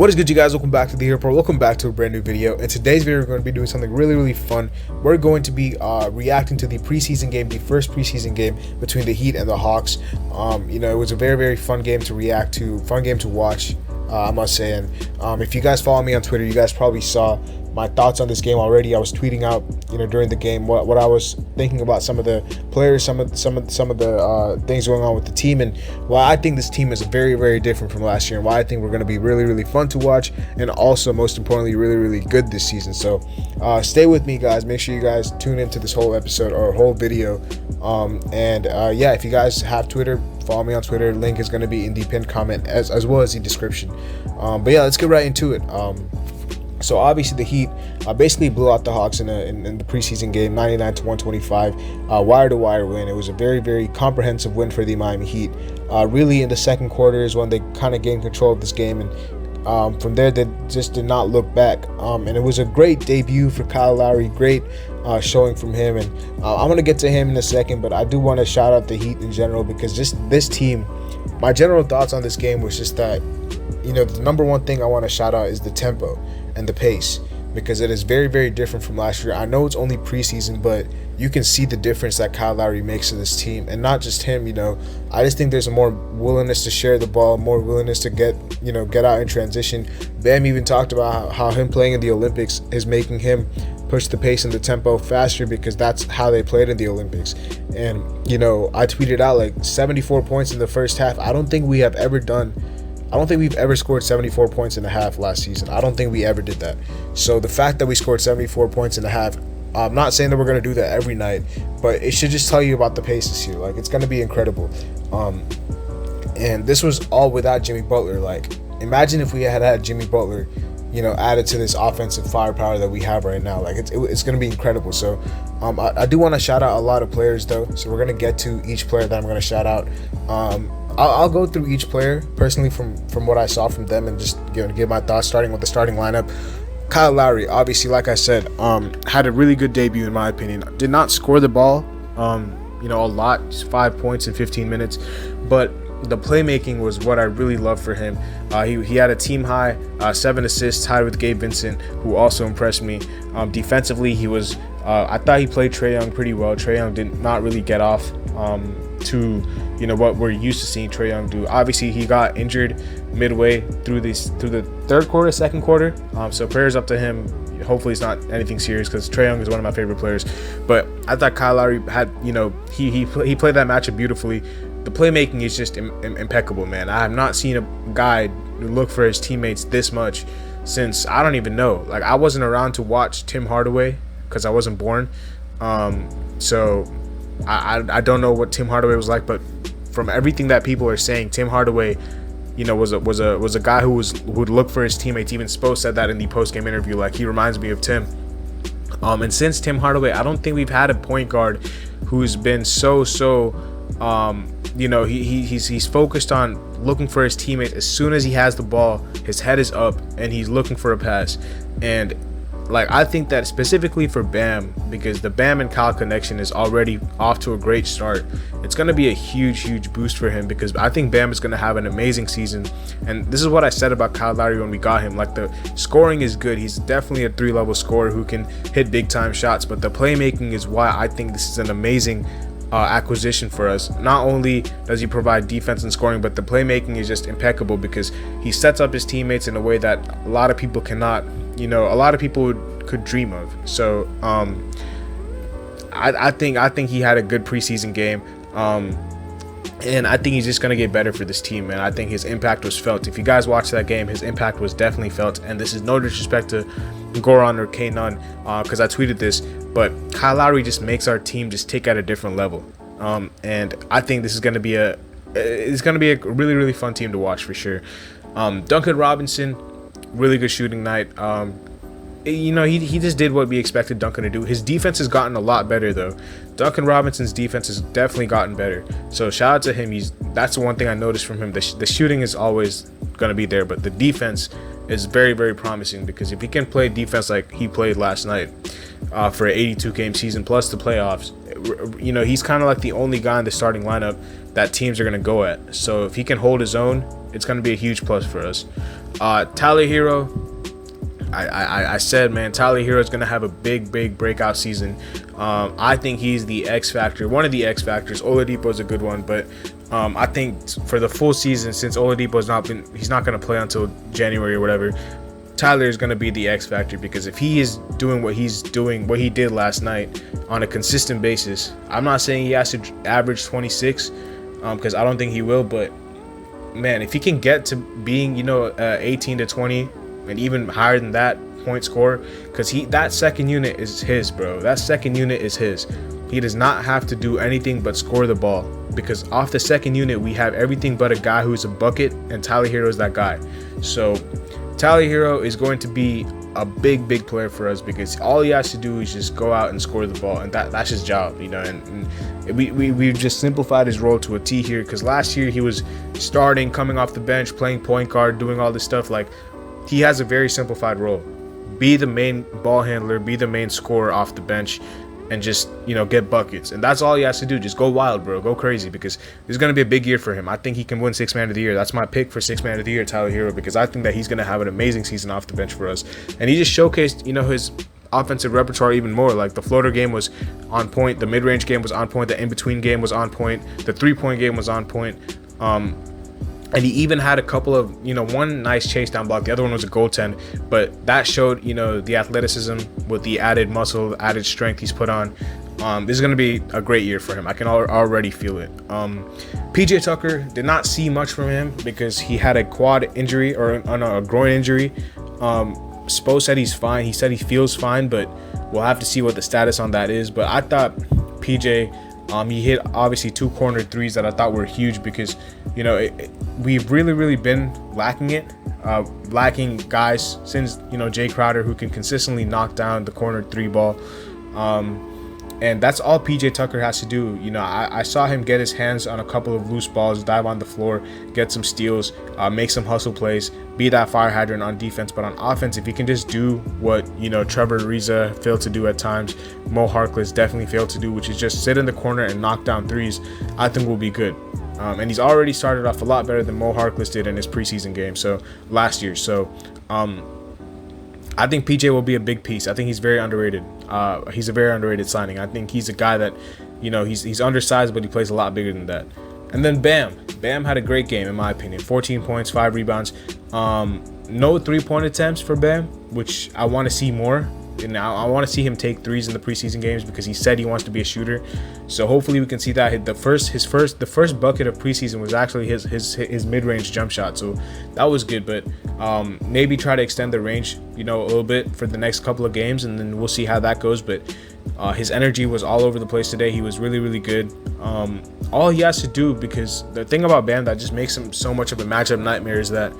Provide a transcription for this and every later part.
What is good, you guys? Welcome back to the Herro. Welcome back to a brand new video. In today's video, we're going to be doing something really fun. We're going to be reacting to the preseason game, the first preseason game between the Heat and the Hawks. It was a very fun game to react to, fun game to watch, I must say. And if you guys follow me on Twitter, you guys probably saw my thoughts on this game already. I was tweeting out, during the game what I was thinking about some of the players, some of the things going on with the team, and why I think this team is very different from last year, and why I think we're going to be really fun to watch, and also most importantly really good this season. So stay with me, guys. Make sure you guys tune into this whole episode or whole video. Yeah, if you guys have Twitter, follow me on Twitter. Link is going to be in the pinned comment as well as the description. But yeah, let's get right into it. So obviously the Heat basically blew out the Hawks in the preseason game, 99-125, wire-to-wire win. It was a very comprehensive win for the Miami Heat. Really in the second quarter is when they kind of gained control of this game, and from there they just did not look back. And it was a great debut for Kyle Lowry, great showing from him, and I'm going to get to him in a second, but I do want to shout out the Heat in general, because just this team, my general thoughts on this game was just that, the number one thing I want to shout out is the tempo and the pace, because it is very different from last year. I know it's only preseason, but you can see the difference that Kyle Lowry makes to this team, and not just him. I just think there's a more willingness to share the ball, more willingness to get out in transition. Bam even talked about how him playing in the Olympics is making him push the pace and the tempo faster, because that's how they played in the Olympics. And I tweeted out like 74 points in the first half. I don't think we've ever scored 74 points in a half last season. I don't think we ever did that. So the fact that we scored 74 points in a half, I'm not saying that we're going to do that every night, but it should just tell you about the pace this year. Like, it's going to be incredible. And this was all without Jimmy Butler. Like, imagine if we had Jimmy Butler, added to this offensive firepower that we have right now. Like, it's going to be incredible. So I do want to shout out a lot of players, though. So we're going to get to each player that I'm going to shout out. I'll go through each player personally from what I saw from them, and just give my thoughts, starting with the starting lineup. Kyle Lowry, obviously, like I said, had a really good debut in my opinion. Did not score the ball, a lot, just 5 points in 15 minutes, but the playmaking was what I really loved for him. He had a team high 7 assists, tied with Gabe Vincent, who also impressed me. Defensively, he was. I thought he played Trae Young pretty well. Trae Young did not really get off to what we're used to seeing Trae Young do. Obviously, he got injured midway through the second quarter. So prayers up to him. Hopefully it's not anything serious, because Trae Young is one of my favorite players. But I thought Kyle Lowry had, he played that matchup beautifully. The playmaking is just impeccable, man. I have not seen a guy look for his teammates this much since, I don't even know. Like, I wasn't around to watch Tim Hardaway because I wasn't born. So I don't know what Tim Hardaway was like, but from everything that people are saying, Tim Hardaway, was a guy who would look for his teammates. Even Spo said that in the post-game interview. Like, he reminds me of Tim. And since Tim Hardaway, I don't think we've had a point guard who's been he's focused on looking for his teammates. As soon as he has the ball, his head is up and he's looking for a pass. And like, I think that specifically for Bam, because the Bam and Kyle connection is already off to a great start, it's going to be a huge boost for him, because I think Bam is going to have an amazing season. And this is what I said about Kyle Lowry when we got him. Like, the scoring is good. He's definitely a 3-level scorer who can hit big time shots, but the playmaking is why I think this is an amazing acquisition for us. Not only does he provide defense and scoring, but the playmaking is just impeccable, because he sets up his teammates in a way that a lot of people cannot, a lot of people could dream of. So I think he had a good preseason game, and I think he's just going to get better for this team, man. I think his impact was felt. If you guys watched that game, his impact was definitely felt. And this is no disrespect to Goran or K-Nun, because I tweeted this, but Kyle Lowry just makes our team just tick at a different level. And I think this is going to be a really fun team to watch for sure. Duncan Robinson, really good shooting night. He just did what we expected Duncan to do. His defense has gotten a lot better, though. Duncan Robinson's defense has definitely gotten better. So shout out to him. That's the one thing I noticed from him. The shooting is always going to be there, but the defense is very promising, because if he can play defense like he played last night for an 82-game season plus the playoffs, he's kind of like the only guy in the starting lineup that teams are going to go at. So if he can hold his own it's going to be a huge plus for us. Tyler Herro, I said, man, Tyler Herro is going to have a big breakout season. I think he's the X factor, one of the X factors. Oladipo is a good one, but I think for the full season, since Oladipo's he's not going to play until January or whatever, Tyler is going to be the X factor, because if he is doing what he did last night on a consistent basis, I'm not saying he has to average 26, because I don't think he will, but man, if he can get to being 18 to 20 and even higher than that point score, because that second unit is his, bro. That second unit is his. He does not have to do anything but score the ball, because off the second unit we have everything but a guy who's a bucket, and Tyler Herro is that guy. So Tyler Herro is going to be a big player for us, because all he has to do is just go out and score the ball, and that's his job, and we've just simplified his role to a T here, because last year he was starting, coming off the bench, playing point guard, doing all this stuff. Like, he has a very simplified role: be the main ball handler, be the main scorer off the bench, and just get buckets. And that's all he has to do. Just go wild, bro. Go crazy, because it's going to be a big year for him. I think he can win Sixth Man of the Year. That's my pick for Sixth Man of the Year, Tyler Herro, because I think that he's going to have an amazing season off the bench for us. And he just showcased his offensive repertoire even more. Like, the floater game was on point, the mid-range game was on point, the in-between game was on point, the three-point game was on point. And he even had a couple of, one nice chase down block. The other one was a goaltend, but that showed, the athleticism with the added muscle, added strength he's put on. This is going to be a great year for him. I can already feel it. PJ Tucker, did not see much from him because he had a quad injury, or a groin injury. Spo said he's fine. He said he feels fine, but we'll have to see what the status on that is. But I thought PJ, he hit obviously 2 corner threes that I thought were huge, because we've really been lacking it, lacking guys since Jay Crowder, who can consistently knock down the corner 3 ball, and that's all PJ Tucker has to do. I saw him get his hands on a couple of loose balls, dive on the floor, get some steals, make some hustle plays, be that fire hydrant on defense. But on offense, if he can just do what Trevor Ariza failed to do at times, Mo Harkless definitely failed to do, which is just sit in the corner and knock down threes, I think we'll be good. And he's already started off a lot better than Mo Harkless did in his preseason game, so last year. So I think PJ will be a big piece. I think he's very underrated. He's a very underrated signing. I think he's a guy that, he's undersized, but he plays a lot bigger than that. And then Bam. Bam had a great game, in my opinion. 14 points, 5 rebounds. No 3-point attempts for Bam, which I want to see more. And I want to see him take threes in the preseason games, because he said he wants to be a shooter. So hopefully we can see that. The first bucket of preseason was actually his mid-range jump shot. So that was good, but maybe try to extend the range, a little bit for the next couple of games, and then we'll see how that goes. But his energy was all over the place today. He was really good. All he has to do, because the thing about Bam that just makes him so much of a matchup nightmare, is that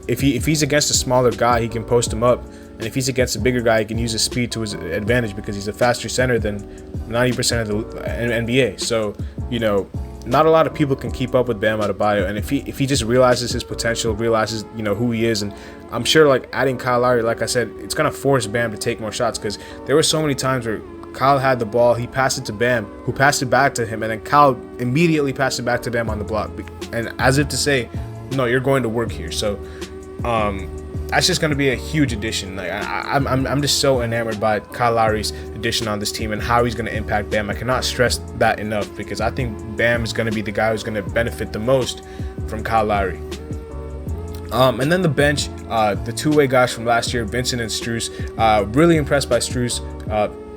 if he's against a smaller guy, he can post him up. And if he's against a bigger guy, he can use his speed to his advantage, because he's a faster center than 90% of the NBA. So, not a lot of people can keep up with Bam Adebayo. And if he just realizes his potential, realizes, who he is, and I'm sure, like, adding Kyle Lowry, like I said, it's going to force Bam to take more shots, because there were so many times where Kyle had the ball, he passed it to Bam, who passed it back to him, and then Kyle immediately passed it back to Bam on the block. And as if to say, no, you're going to work here. So, that's just going to be a huge addition. Like, I'm just so enamored by Kyle Lowry's addition on this team and how he's going to impact Bam. I cannot stress that enough, because I think Bam is going to be the guy who's going to benefit the most from Kyle Lowry. And then the bench, the two-way guys from last year, Vincent and Strus. Really impressed by Strus.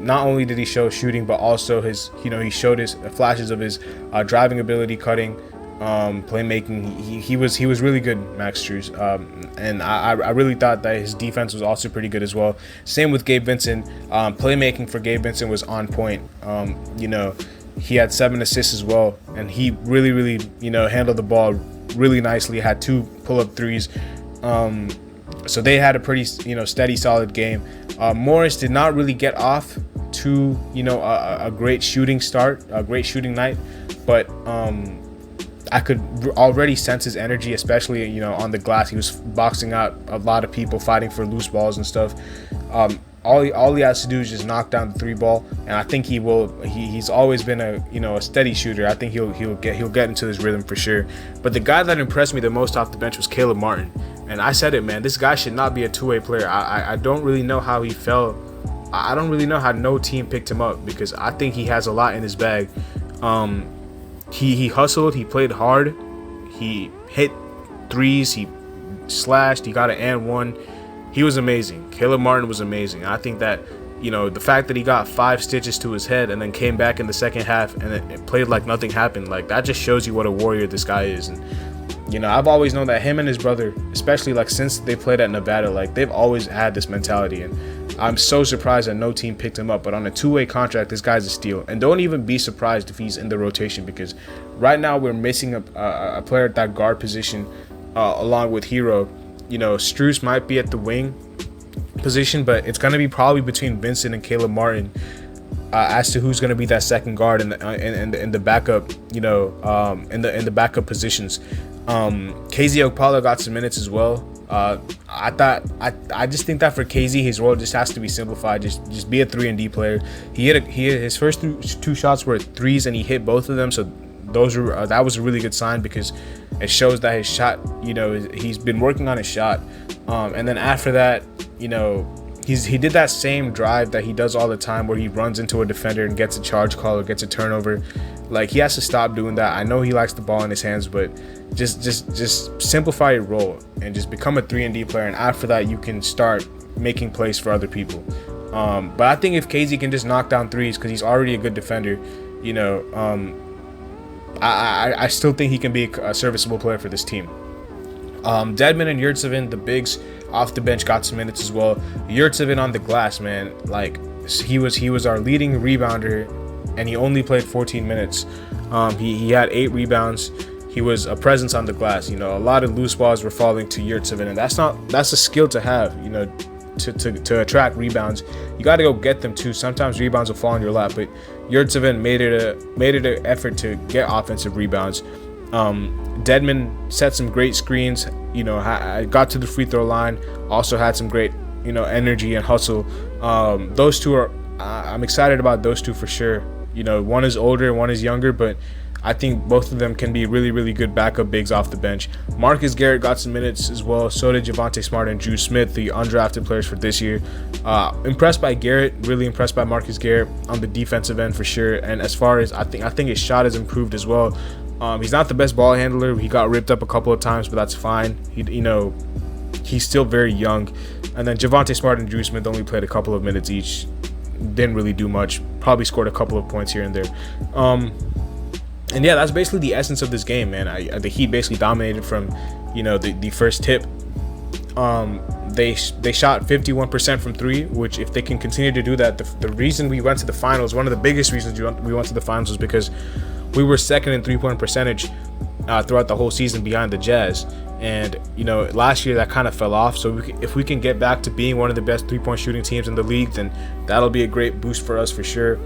Not only did he show shooting, but also he showed his flashes of his driving ability, cutting, playmaking. He was really good, Max Strus, and I really thought that his defense was also pretty good as well. Same with Gabe Vincent. Playmaking for Gabe Vincent was on point. He had 7 assists as well, and he really handled the ball really nicely. Had 2 pull-up threes. So they had a pretty steady, solid game. Morris did not really get off to a great shooting start, a great shooting night, but I could already sense his energy, especially on the glass. He was boxing out a lot of people, fighting for loose balls and stuff. all he has to do is just knock down the 3 ball, and I think he will. He's always been a steady shooter. I think he'll get into his rhythm for sure. But the guy that impressed me the most off the bench was Caleb Martin, and I said it, man. This guy should not be a two-way player. I don't really know how he fell. I don't really know how no team picked him up, because I think he has a lot in his bag. He hustled, he played hard, he hit threes, he slashed, he got an and one. He was amazing. Caleb Martin was amazing. I think that, the fact that he got 5 stitches to his head and then came back in the second half and it played like nothing happened, like, that just shows you what a warrior this guy is. And I've always known that him and his brother, especially like since they played at Nevada, like, they've always had this mentality, and I'm so surprised that no team picked him up. But on a 2-way contract, this guy's a steal. And don't even be surprised if he's in the rotation, because right now we're missing a player at that guard position along with Herro. Strus might be at the wing position, but it's going to be probably between Vincent and Caleb Martin as to who's going to be that second guard in the backup, in the backup positions. KZ Okpala got some minutes as well. I just think that for KZ, his role just has to be simplified. Just be a 3-and-D player. He hit his first 2 shots were threes, and he hit both of them. So that was a really good sign, because it shows that his shot, he's been working on his shot. And then after that, he did that same drive that he does all the time, where he runs into a defender and gets a charge call or gets a turnover. Like, he has to stop doing that. I know he likes the ball in his hands, but just simplify your role and just become a 3-and-D player. And after that, you can start making plays for other people. But I think if KZ can just knock down threes, because he's already a good defender, I still think he can be a serviceable player for this team. Dedmon and Yurtsevin, the bigs off the bench, got some minutes as well. Yurtsevin on the glass, man, like, he was our leading rebounder, and he only played 14 minutes. He had 8 rebounds. He was a presence on the glass. A lot of loose balls were falling to Yurtsevin, and that's a skill to have. To attract rebounds, you got to go get them too. Sometimes rebounds will fall in your lap, but Yurtsevin made it an effort to get offensive rebounds. Dedmon set some great screens. Got to the free throw line. Also had some great, energy and hustle. Those two are. I'm excited about those two for sure. One is older, one is younger, but I think both of them can be really, really good backup bigs off the bench. Marcus Garrett got some minutes as well. So did Javonte Smart and Drew Smith, the undrafted players for this year. Impressed by Garrett. Really impressed by Marcus Garrett on the defensive end for sure. And as far as I think his shot has improved as well. He's not the best ball handler. He got ripped up a couple of times, but that's fine. He's still very young. And then Javonte Smart and Drew Smith only played a couple of minutes each. Didn't really do much. Probably scored a couple of points here and there. And yeah, that's basically the essence of this game, man. The Heat basically dominated from, the first tip. They shot 51% from 3, which if they can continue to do that, the reason we went to the finals, one of the biggest reasons we went to the finals was because we were second in 3-point percentage throughout the whole season behind the Jazz. And, last year that kind of fell off. So if we can get back to being one of the best 3-point shooting teams in the league, then that'll be a great boost for us for sure.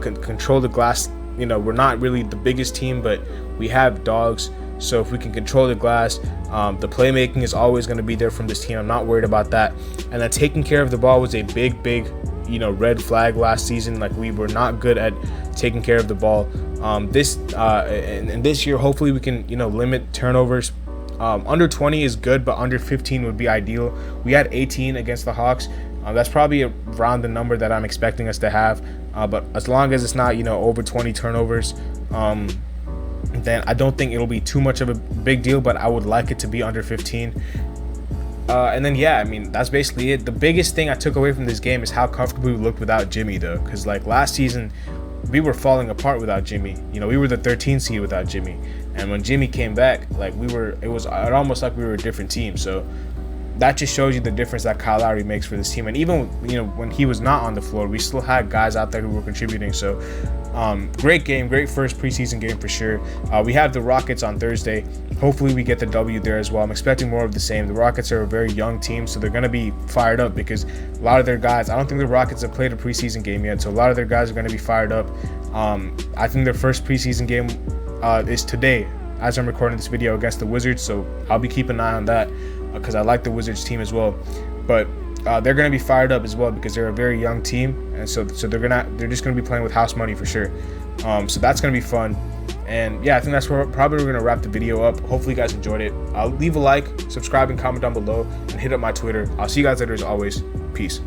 Control the glass. We're not really the biggest team, but we have dogs. So if we can control the glass, the playmaking is always going to be there from this team. I'm not worried about that. And then taking care of the ball was a big, red flag last season. Like, we were not good at taking care of the ball. This year, hopefully we can, limit turnovers. Under 20 is good, but under 15 would be ideal. We had 18 against the Hawks. That's probably around the number that I'm expecting us to have. But as long as it's not, over 20 turnovers, then I don't think it'll be too much of a big deal, but I would like it to be under 15. And then, yeah, I mean, that's basically it. The biggest thing I took away from this game is how comfortable we looked without Jimmy, though. Because, like, last season, we were falling apart without Jimmy. We were the 13th seed without Jimmy. And when Jimmy came back, like, it was almost like we were a different team. So that just shows you the difference that Kyle Lowry makes for this team. And even, when he was not on the floor, we still had guys out there who were contributing. So great game, great first preseason game for sure. We have the Rockets on Thursday. Hopefully we get the W there as well. I'm expecting more of the same. The Rockets are a very young team, so they're going to be fired up because a lot of their guys, I don't think the Rockets have played a preseason game yet, so a lot of their guys are going to be fired up. I think their first preseason game is today as I'm recording this video against the Wizards, so I'll be keeping an eye on that because I like the Wizards team as well. But they're going to be fired up as well because they're a very young team, and so they're just going to be playing with house money for sure. So that's going to be fun. And yeah, I think that's where probably we're going to wrap the video up. Hopefully you guys enjoyed it. Leave a like, subscribe, and comment down below, and hit up my Twitter. I'll see you guys later as always. Peace.